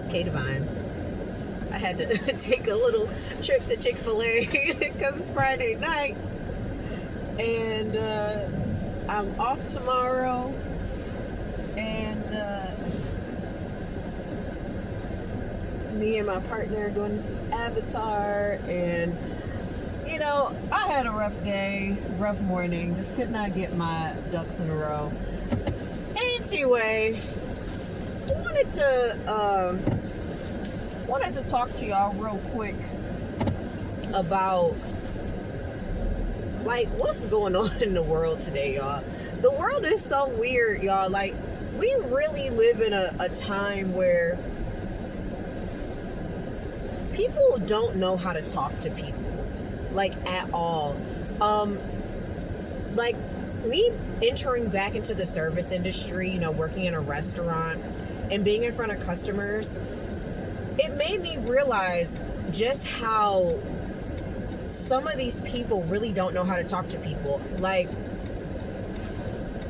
it's K Divine. I had to take a little trip to Chick-fil-A because it's Friday night. And I'm off tomorrow. And me and my partner are going to see Avatar. And, you know, I had a rough day, rough morning. Just could not get my ducks in a row. Anyway, wanted to talk to y'all real quick about like what's going on in the world today, y'all. The world is so weird, y'all. Like, we really live in a time where people don't know how to talk to people, like, at all. Like, me entering back into the service industry, you know, working in a restaurant and being in front of customers, it made me realize just how some of these people really don't know how to talk to people. Like,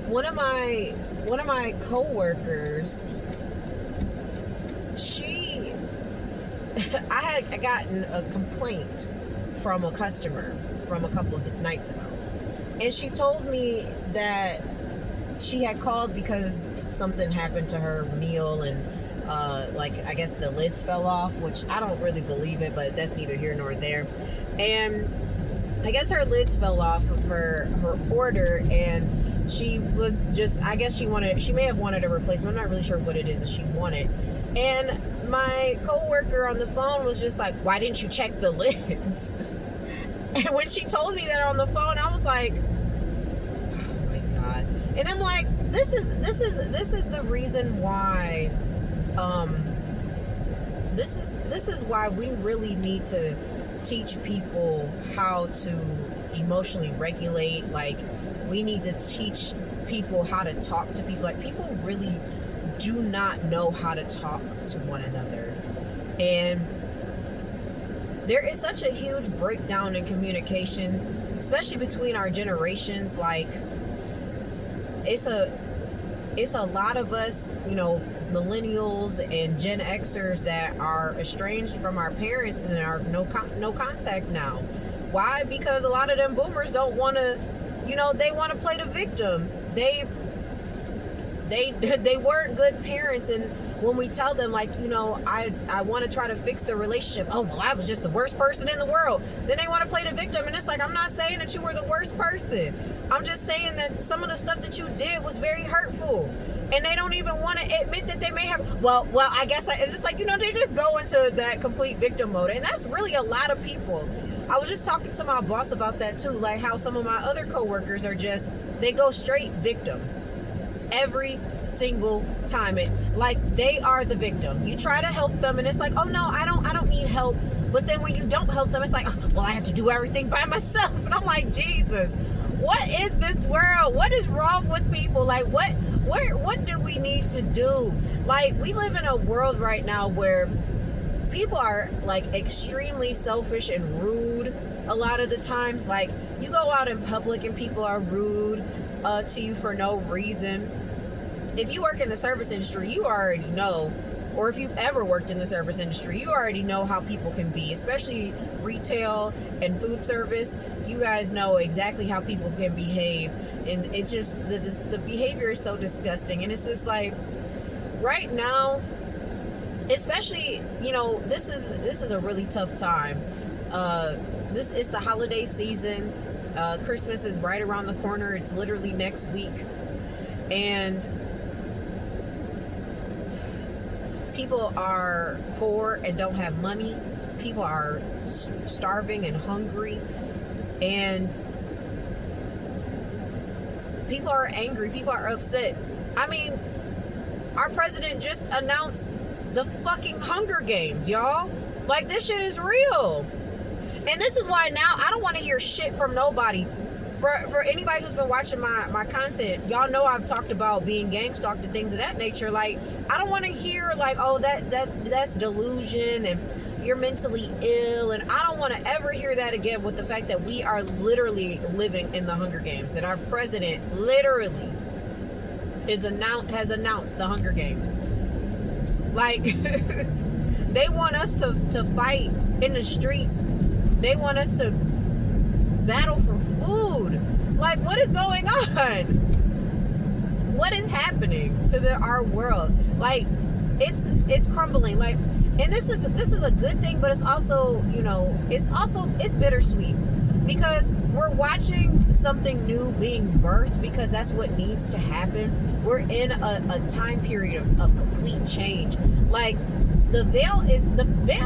one of my coworkers, I had gotten a complaint from a customer from a couple of nights ago. And she told me that she had called because something happened to her meal and like, I guess the lids fell off, which I don't really believe it, but that's neither here nor there. And I guess her lids fell off of her order, and she was just, I guess she may have wanted a replacement. I'm not really sure what it is that she wanted. And my coworker on the phone was just like, why didn't you check the lids? And when she told me that on the phone, I was like, oh my God. And I'm like, this is the reason why, this is why we really need to teach people how to emotionally regulate. Like, we need to teach people how to talk to people. Like, people really do not know how to talk to one another. And there is such a huge breakdown in communication, especially between our generations. Like, it's a lot of us, you know, millennials and Gen Xers that are estranged from our parents and are no contact now. Why? Because a lot of them boomers don't want to, you know, they want to play the victim. They weren't good parents, and when we tell them, like, you know, I want to try to fix the relationship, oh, well, I was just the worst person in the world, then they want to play the victim. And it's like, I'm not saying that you were the worst person. I'm just saying that some of the stuff that you did was very hurtful, and they don't even want to admit that they may have, well, I guess it's just like, you know, they just go into that complete victim mode. And that's really a lot of people. I was just talking to my boss about that too, like how some of my other coworkers are just, they go straight victim every single time. It, like, they are the victim. You try to help them and it's like, oh no, I don't need help. But then when you don't help them, it's like, oh, well, I have to do everything by myself. And I'm like, Jesus, what is this world? What is wrong with people? Like, what do we need to do? Like, we live in a world right now where people are, like, extremely selfish and rude a lot of the times. Like, you go out in public and people are rude to you for no reason. If you work in the service industry, you already know, or if you've ever worked in the service industry, you already know how people can be, especially retail and food service. You guys know exactly how people can behave, and it's just, the behavior is so disgusting. And it's just like, right now, especially, you know, this is a really tough time. This is the holiday season. Christmas is right around the corner. It's literally next week. And people are poor and don't have money. People are starving and hungry. And people are angry. People are upset. I mean, our president just announced the fucking Hunger Games, y'all. Like, this shit is real. And this is why now I don't want to hear shit from nobody. For anybody who's been watching my content, y'all know I've talked about being gang stalked and things of that nature. Like, I don't want to hear, like, oh, that's delusion and you're mentally ill. And I don't want to ever hear that again, with the fact that we are literally living in the Hunger Games. That our president literally has announced the Hunger Games. Like, they want us to fight in the streets. They want us to battle for food. Like, what is going on? What is happening to our world? Like, it's crumbling. Like, and this is a good thing, but it's also, it's bittersweet, because we're watching something new being birthed, because that's what needs to happen. We're in a time period of complete change. Like, the veil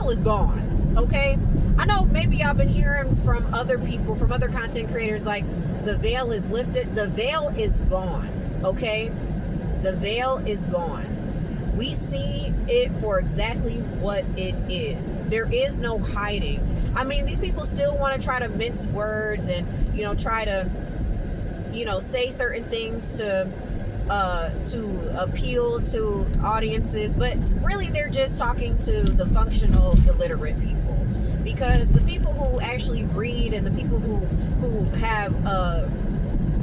is gone. Okay, I know maybe y'all been hearing from other people, from other content creators, like, the veil is lifted. The veil is gone. Okay, the veil is gone. We see it for exactly what it is. There is no hiding. I mean, these people still want to try to mince words and, try to, say certain things to appeal to audiences, but really they're just talking to the functional illiterate people, because the people who actually read and the people who have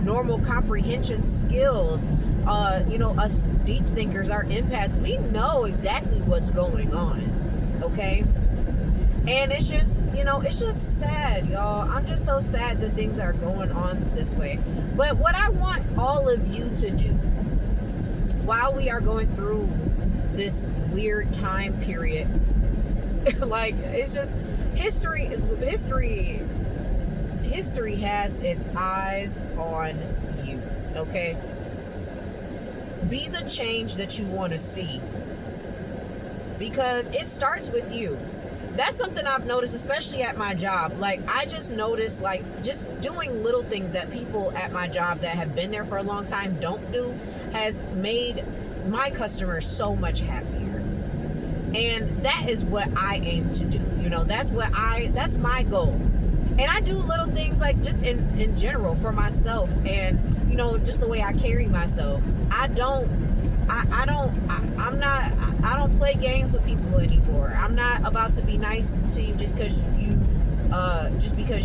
normal comprehension skills, us deep thinkers, our empaths, we know exactly what's going on. Okay, and it's just sad, y'all. I'm just so sad that things are going on this way. But what I want all of you to do while we are going through this weird time period, like, it's just history has its eyes on you. Okay, be the change that you want to see, because it starts with you. That's something I've noticed, especially at my job. Like, I just noticed, like, just doing little things that people at my job that have been there for a long time don't do has made my customers so much happier. And that is what I aim to do. That's my goal. And I do little things, like, just in general for myself, and just the way I carry myself. I don't play games with people anymore. I'm not about to be nice to you just because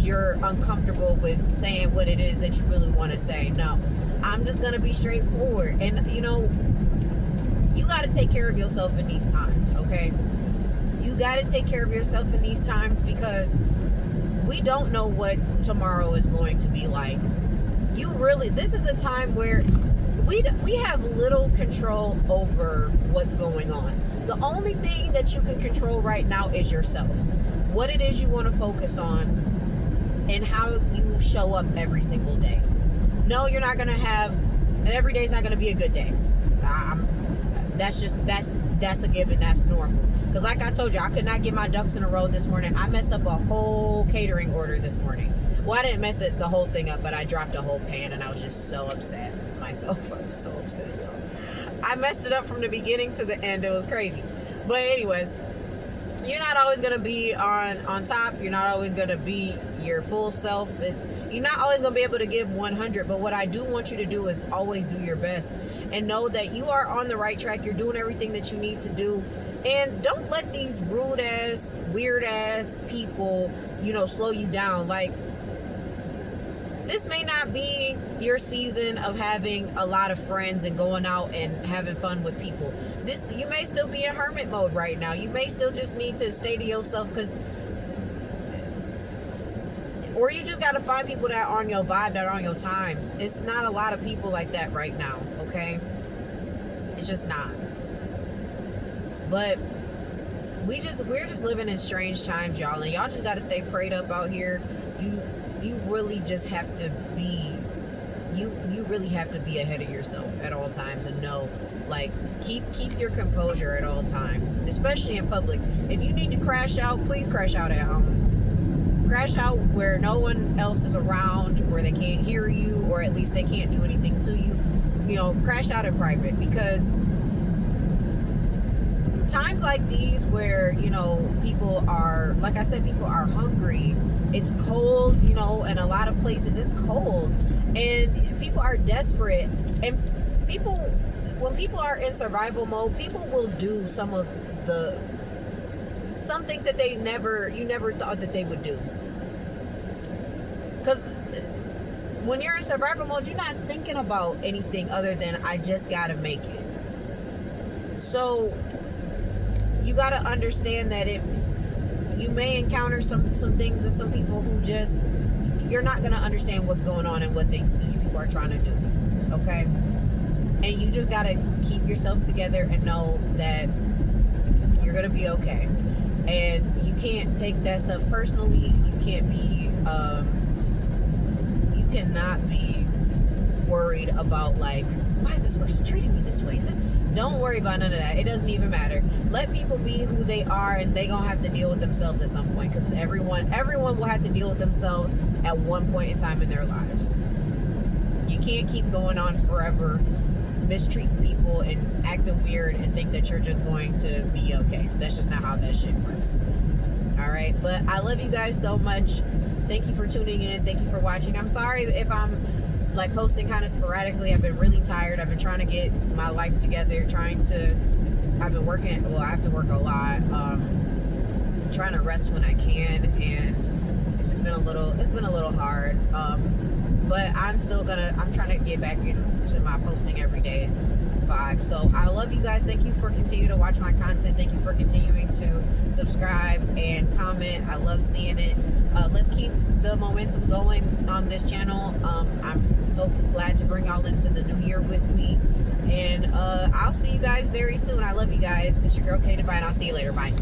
you're uncomfortable with saying what it is that you really want to say. No, I'm just gonna be straightforward. And you got to take care of yourself in these times. Okay, you got to take care of yourself in these times, because we don't know what tomorrow is going to be like. This is a time where we have little control over what's going on. The only thing that you can control right now is yourself. What it is you want to focus on, and how you show up every single day. No, you're not going to have, and every day is not going to be a good day. That's a given. That's normal. Because like I told you, I could not get my ducks in a row this morning. I messed up a whole catering order this morning. Well, I didn't mess the whole thing up, but I dropped a whole pan, and I was just so upset myself. I was so upset, y'all. I messed it up from the beginning to the end. It was crazy. But anyways, you're not always going to be on top. You're not always going to be your full self. You're not always going to be able to give 100. But what I do want you to do is always do your best, and know that you are on the right track. You're doing everything that you need to do. And don't let these rude ass, weird ass people, slow you down. Like, this may not be your season of having a lot of friends and going out and having fun with people. You may still be in hermit mode right now. You may still just need to stay to yourself, or you just got to find people that are on your vibe, that are on your time. It's not a lot of people like that right now, okay? It's just not. But we're just living in strange times, y'all, and y'all just got to stay prayed up out here. You really just have to be, you really have to be ahead of yourself at all times, and know, like, keep your composure at all times, especially in public. If you need to crash out, please crash out at home. Crash out where no one else is around, where they can't hear you, or at least they can't do anything to you. Crash out in private, because times like these where, people are, like I said, people are hungry. It's cold, in a lot of places it's cold, and people are desperate. And when people are in survival mode, people will do some things that you never thought that they would do. Because when you're in survival mode, you're not thinking about anything other than, I just gotta make it. So you got to understand that you may encounter some things and some people who just, you're not going to understand what's going on and what these people are trying to do. Okay? And you just got to keep yourself together and know that you're going to be okay. And you can't take that stuff personally. You can't be, you cannot be worried about, like, why is this person treating me this way? Don't worry about none of that. It doesn't even matter. Let people be who they are, and they gonna have to deal with themselves at some point, because everyone will have to deal with themselves at one point in time in their lives. You can't keep going on forever mistreating people and acting weird and think that you're just going to be okay. That's just not how that shit works. All right, but I love you guys so much. Thank you for tuning in. Thank you for watching. I'm sorry if I'm like posting kind of sporadically. I've been really tired. I've been trying to get my life together, I've been working, well, I have to work a lot, trying to rest when I can, and it's been a little hard, but I'm trying to get back into my posting every day vibe. So I love you guys. Thank you for continuing to watch my content. Thank you for continuing to subscribe and comment. I love seeing it. Let's keep the momentum going on this channel. I'm so glad to bring y'all into the new year with me, and I'll see you guys very soon. I love you guys. It's your girl K Divine. I'll see you later. Bye.